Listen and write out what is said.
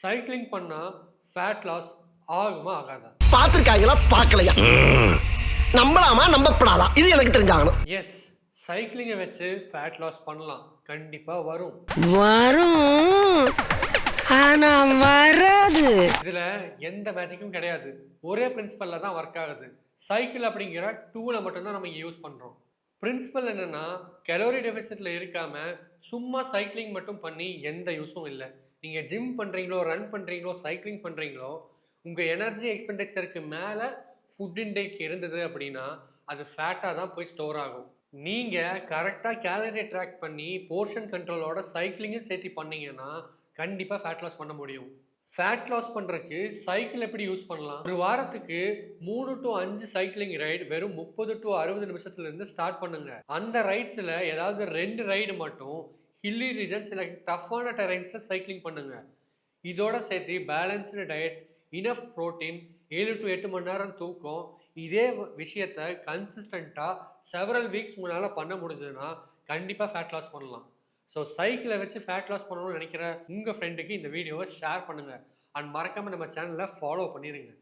Cycling பண்ணா fat loss ஆகுமா ஆகாதா? பாத்திருக்காங்களா பார்க்கலையா நம்பலாமா நம்பப்படாதா இது எனக்கு தெரிஞ்சாகணும். எஸ், சைக்கிளிங்கை வச்சு ஃபேட் லாஸ் பண்ணலாம். கண்டிப்பா வரும். வரும் ஆனா வராது. இதுல எந்த மேஜிக்கும் கிடையாது. ஒரே பிரின்சிபல்ல தான் ஒர்க் ஆகுது. சைக்கிள் அப்படிங்கிற டூலை மட்டும்தான் நம்ம இங்க யூஸ் பண்றோம். பிரின்சிபல் என்னன்னா, கலோரி டெபிசிட்ல இருக்காம சும்மா சைக்கிளிங் மட்டும் பண்ணி எந்த யூஸும் இல்லை. நீங்க ஜிம் பண்றீங்களோ, ரன் பண்றீங்களோ, சைக்கிளிங் பண்றீங்களோ, உங்க எனர்ஜி எக்ஸ்பெண்டிச்சருக்கு மேல ஃபுட் இன்டேக் இருந்தது அப்படின்னா அது ஃபேட்டாக தான் போய் ஸ்டோர் ஆகும். நீங்க கரெக்டாக கேலரி ட்ராக் பண்ணி போர்ஷன் கண்ட்ரோலோட சைக்கிளிங்கும் சேர்த்து பண்ணீங்கன்னா கண்டிப்பா ஃபேட் லாஸ் பண்ண முடியும். ஃபேட் லாஸ் பண்றதுக்கு சைக்கிள் எப்படி யூஸ் பண்ணலாம்? ஒரு வாரத்துக்கு 3 to 5 சைக்கிளிங் ரைடு வெறும் 30 to 60 நிமிஷத்துல இருந்து ஸ்டார்ட் பண்ணுங்க. அந்த ரைட்ஸ்ல ஏதாவது 2 ரைடு மட்டும் ஹில்லி ரீஜன்ஸ் இல்ல டஃப்பான டெரைன்ஸ்ல சைக்கிளிங் பண்ணுங்க. இதோட சேர்த்து balanced diet, enough protein, 7 to 8 மணி நேரம் தூக்கம், இதே விஷயத்த கன்சிஸ்டண்ட்டாக செவரல் வீக்ஸ் முன்னால் பண்ண முடிஞ்சதுன்னா கண்டிப்பாக ஃபேட் லாஸ் பண்ணலாம். ஸோ சைக்கிளை வச்சு ஃபேட் லாஸ் பண்ணணும்னு நினைக்கிற உங்கள் ஃப்ரெண்டுக்கு இந்த வீடியோவை ஷேர் பண்ணுங்கள். அண்ட் மறக்காமல் நம்ம சேனலை ஃபாலோ பண்ணிடுங்க.